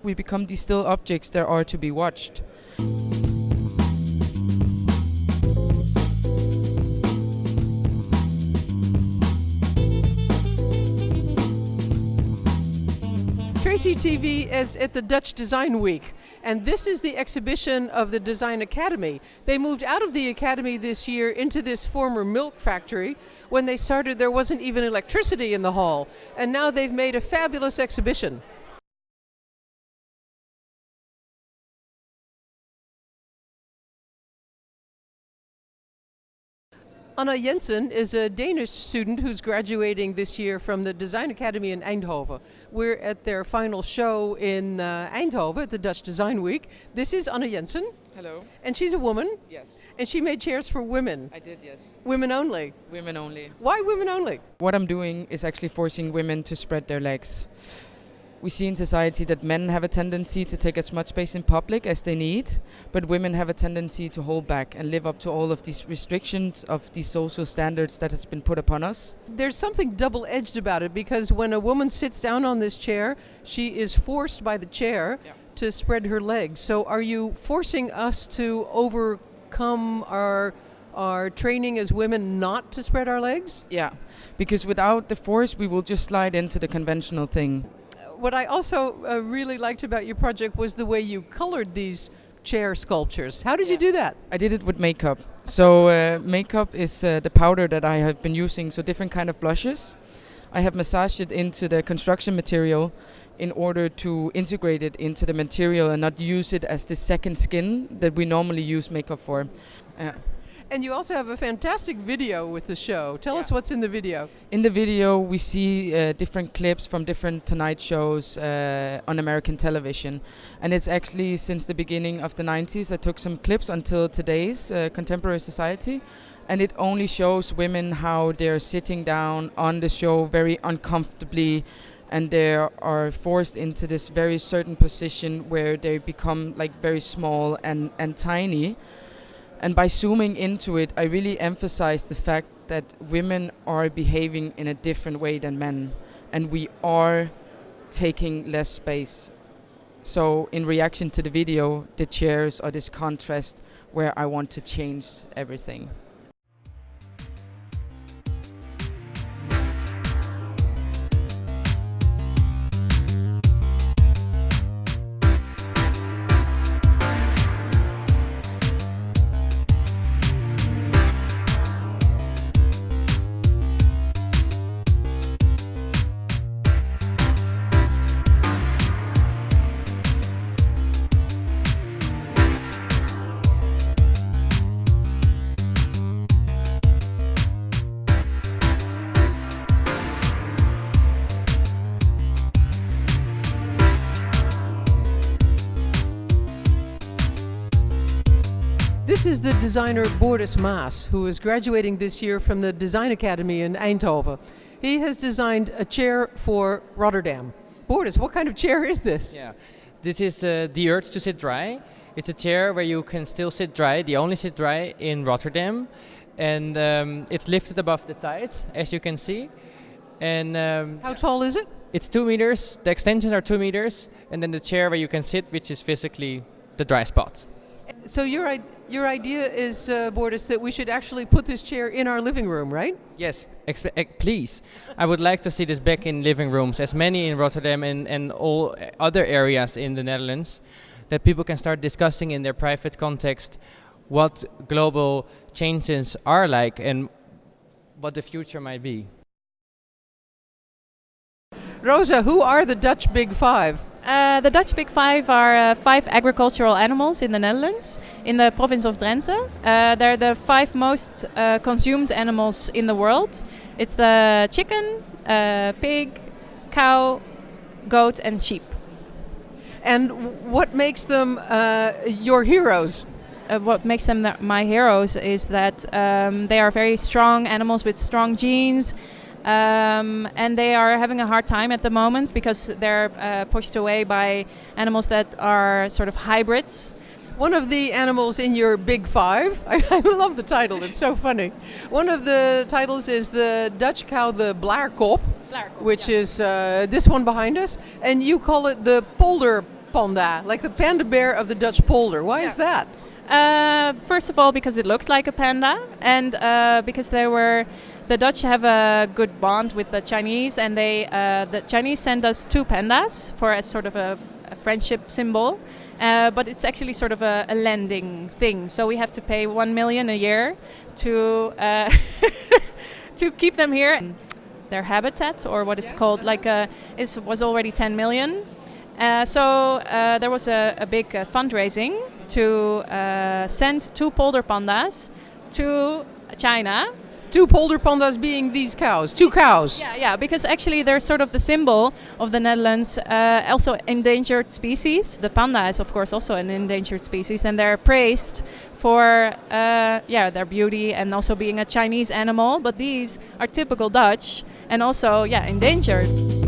We become these still objects that are to be watched. Tracy TV is at the Dutch Design Week, and this is the exhibition of the Design Academy. They moved out of the academy this year into this former milk factory. When they started, there wasn't even electricity in the hall, and now they've made a fabulous exhibition. Anna Jensen is a Danish student who's graduating this year from the Design Academy in Eindhoven. We're at their final show in Eindhoven at the Dutch Design Week. This is Anna Jensen. Hello. And she's a woman. Yes. And she made chairs for women. I did, yes. Women only. Women only. Why women only? What I'm doing is actually forcing women to spread their legs. We see in society that men have a tendency to take as much space in public as they need, but women have a tendency to hold back and live up to all of these restrictions of these social standards that has been put upon us. There's something double-edged about it, because when a woman sits down on this chair, she is forced by the chair to spread her legs. So are you forcing us to overcome our training as women not to spread our legs? Yeah, because without the force, we will just slide into the conventional thing. What I also really liked about your project was the way you colored these chair sculptures. How did you do that? I did it with makeup. So makeup is the powder that I have been using, so different kind of blushes. I have massaged it into the construction material in order to integrate it into the material and not use it as the second skin that we normally use makeup for. And you also have a fantastic video with the show. Tell us what's in the video. In the video, we see different clips from different Tonight shows on American television. And it's actually since the beginning of the 90s. I took some clips until today's contemporary society. And it only shows women how they're sitting down on the show very uncomfortably. And they are forced into this very certain position where they become like very small and tiny. And by zooming into it, I really emphasize the fact that women are behaving in a different way than men, and we are taking less space. So in reaction to the video, the chairs are this contrast where I want to change everything. This is the designer Boris Maas, who is graduating this year from the Design Academy in Eindhoven. He has designed a chair for Rotterdam. Boris, what kind of chair is this? Yeah, this is the Urge to Sit Dry. It's a chair where you can still sit dry, the only sit dry in Rotterdam. And it's lifted above the tides, as you can see. And how tall is it? It's 2 meters. The extensions are 2 meters. And then the chair where you can sit, which is physically the dry spot. So your idea is, Boris, that we should actually put this chair in our living room, right? Yes, please. I would like to see this back in living rooms, as many in Rotterdam and all other areas in the Netherlands, that people can start discussing in their private context what global changes are like and what the future might be. Rosa, who are the Dutch Big Five? The Dutch Big Five are 5 agricultural animals in the Netherlands, in the province of Drenthe. They're the 5 most consumed animals in the world. It's the chicken, pig, cow, goat and sheep. And what makes them your heroes? What makes them my heroes is that they are very strong animals with strong genes. And they are having a hard time at the moment because they're pushed away by animals that are sort of hybrids. One of the animals in your Big Five, I love the title, it's so funny. One of the titles is the Dutch cow, the Blaarkop, which is this one behind us, and you call it the polder panda, like the panda bear of the Dutch polder. Why is that? First of all, because it looks like a panda, and because the Dutch have a good bond with the Chinese, and the Chinese send us 2 pandas for as sort of a friendship symbol. But it's actually sort of a lending thing, so we have to pay 1 million a year to to keep them here. Their habitat, or what is called, was already 10 million. So there was a big fundraising to send 2 polder pandas to China. 2 polder pandas being these cows, 2 cows. Yeah, because actually they're sort of the symbol of the Netherlands, also endangered species. The panda is of course also an endangered species, and they're praised for their beauty and also being a Chinese animal. But these are typical Dutch and also endangered.